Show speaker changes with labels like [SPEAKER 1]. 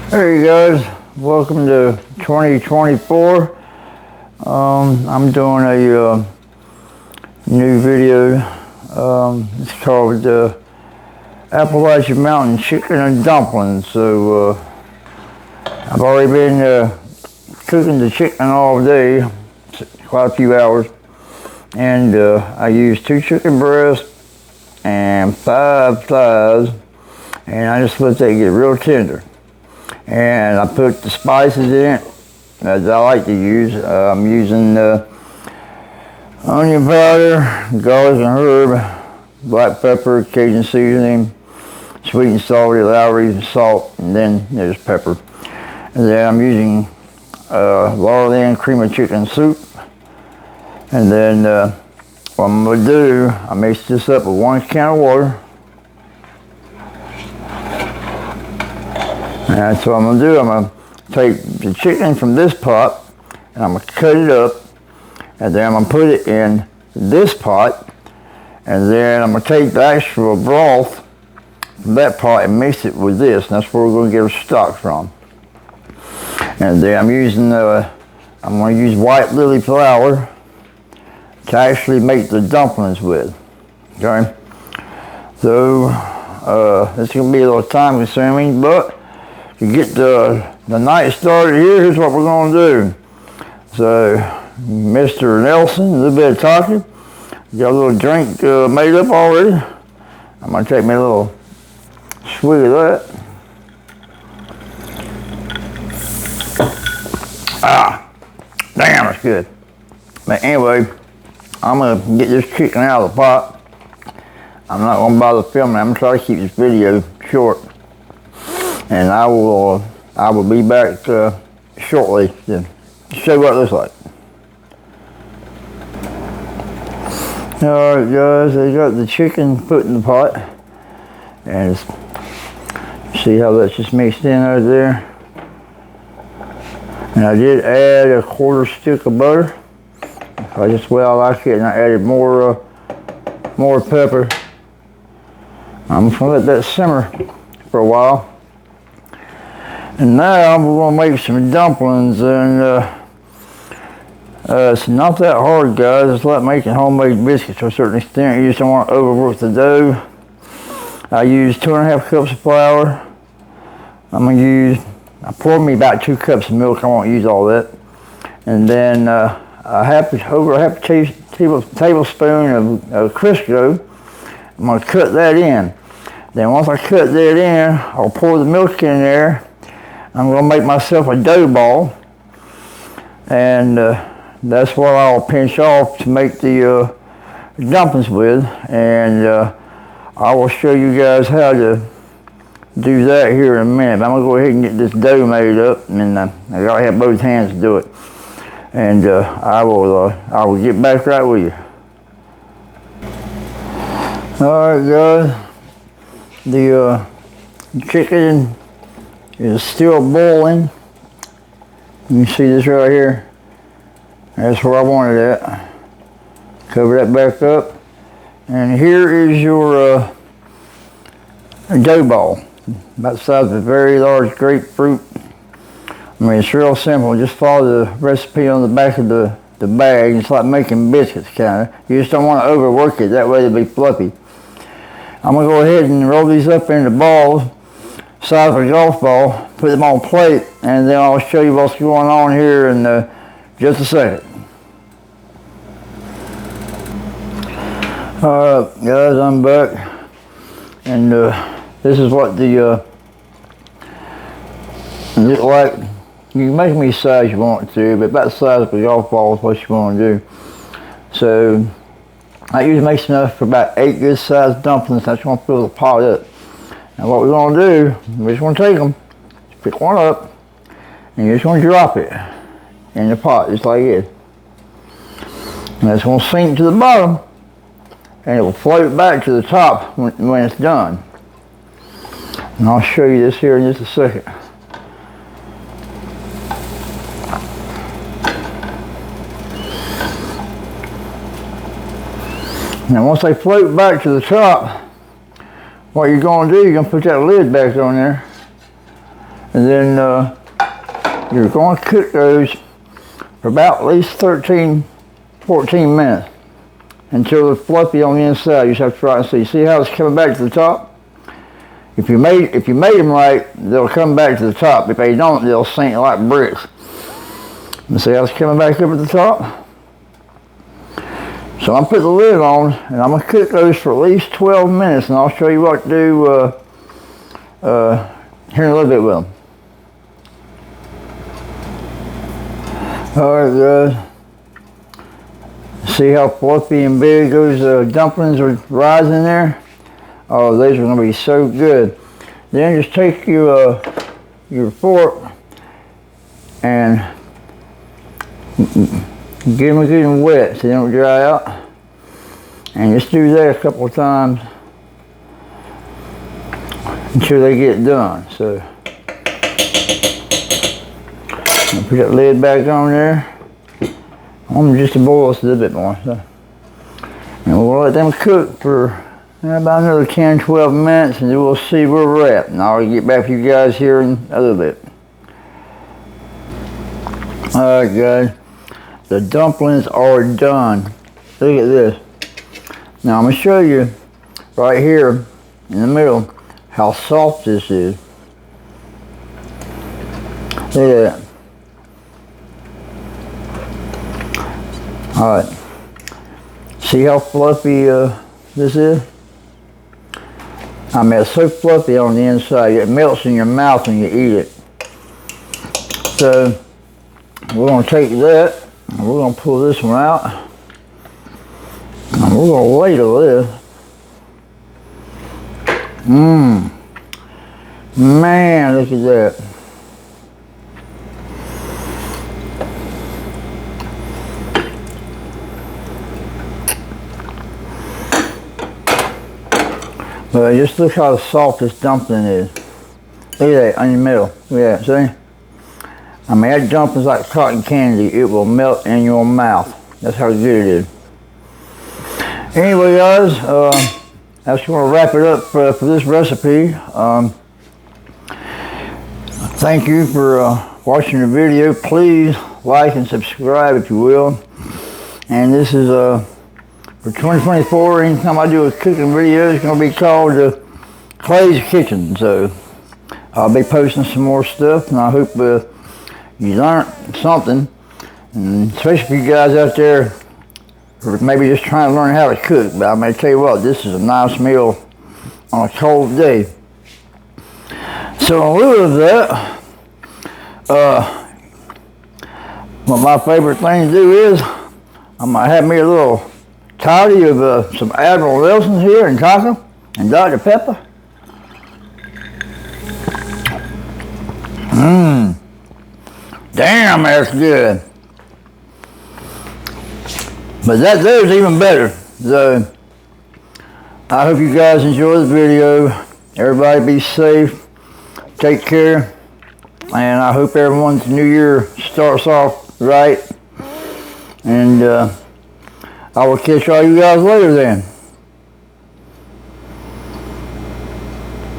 [SPEAKER 1] Hey guys, welcome to 2024. I'm doing a new video. It's called Appalachian Mountain Chicken and Dumplings. So I've already been cooking the chicken all day, quite a few hours, and I used 2 chicken breasts and 5 thighs, and I just let that get real tender. And I put the spices in it that I like to use. I'm using onion powder, garlic and herb, black pepper, Cajun seasoning, sweet and salty, Lowry salt, and then there's pepper. And then I'm using Lorraine cream of chicken soup. And then what I'm going to do, I mix this up with 1 can of water. And that's what I'm going to do. I'm going to take the chicken from this pot and I'm going to cut it up, and then I'm going to put it in this pot, and then I'm going to take the actual broth from that pot and mix it with this, and that's where we're going to get our stock from. And then I'm going to use white lily flour to actually make the dumplings with. Okay? So it's going to be a little time consuming, but to get the night started here, here's what we're going to do. So, Mr. Nelson, a little bit of talking. Got a little drink made up already. I'm going to take me a little swig of that. Ah, damn, it's good. But anyway, I'm going to get this chicken out of the pot. I'm not going to bother filming. I'm going to try to keep this video short. And I will be back shortly to show you what it looks like. Alright guys, I got the chicken put in the pot, and see how that's just mixed in right there. And I did add a 1/4 stick of butter. I just like it, and I added more pepper. I'm just gonna let that simmer for a while. And now we're going to make some dumplings, and it's not that hard, guys. It's like making homemade biscuits to a certain extent. You just don't want to overwork the dough. I used 2.5 cups of flour. I poured me about 2 cups of milk. I won't use all that. And then over a half tablespoon of Crisco. I'm going to cut that in. Then once I cut that in, I'll pour the milk in there. I'm going to make myself a dough ball, and that's what I'll pinch off to make the dumplings with, and I will show you guys how to do that here in a minute. I'm going to go ahead and get this dough made up, and I got to have both hands to do it, and I will get back right with you. Alright guys, the chicken is still boiling. You can see this right here. That's where I wanted it. Cover that back up. And here is your dough ball. About the size of a very large grapefruit. I mean, it's real simple. Just follow the recipe on the back of the bag. It's like making biscuits, kind of. You just don't want to overwork it. That way they'll be fluffy. I'm going to go ahead and roll these up into balls, size of a golf ball, put them on a plate, and then I'll show you what's going on here in just a second. Alright guys, I'm back, and this is what the look like. You can make them any size you want to, but about the size of a golf ball is what you want to do. So I usually make enough for about 8 good sized dumplings. I just want to fill the pot up. Now what we're going to do, we're just going to take them, just pick one up, and you're just going to drop it in the pot, just like this. And it's going to sink to the bottom, and it will float back to the top when it's done. And I'll show you this here in just a second. Now once they float back to the top, what you're going to do, you're going to put that lid back on there, And then you're going to cook those for about at least 13, 14 minutes until they're fluffy on the inside. You just have to try and see. See how it's coming back to the top? If you made them right, they'll come back to the top. If they don't, they'll sink like bricks. And see how it's coming back up at the top? So I'm putting the lid on, and I'm going to cook those for at least 12 minutes, and I'll show you what to do here in a little bit with them. Alright guys, see how fluffy and big those dumplings are rising there? Oh, these are going to be so good. Then just take your fork and get them good and wet so they don't dry out. And just do that a couple of times until they get done. So I'll put that lid back on there. I'm just to boil this a little bit more. So. And we'll let them cook for about another 10, 12 minutes, and then we'll see where we're at. And I'll get back to you guys here in a little bit. Alright guys, the dumplings are done. Look at this. Now I'm going to show you right here in the middle how soft this is. Look at that. Alright. See how fluffy this is? I mean, it's so fluffy on the inside, it melts in your mouth when you eat it. So, we're going to take that, and we're going to pull this one out. And we're going to ladle this. Man, look at that. But just look how soft this dumpling is. Look at that on the middle. Look at that, see? I mean, that dumpling's like cotton candy. It will melt in your mouth. That's how good it is. Anyway, guys, that's going to wrap it up for this recipe. Thank you for watching the video. Please like and subscribe if you will. And this is for 2024, anytime I do a cooking video, it's going to be called Clay's Kitchen. So I'll be posting some more stuff, and I hope you learned something, and especially for you guys out there who are maybe just trying to learn how to cook. But I'm going to tell you what, this is a nice meal on a cold day. So in lieu of that, what my favorite thing to do is I'm going to have me a little toddy of some Admiral Nelson's here and taco and Dr. Pepper. Damn, that's good. But that there's even better. So I hope you guys enjoy the video. Everybody be safe. Take care. And I hope everyone's new year starts off right. And I will catch all you guys later then.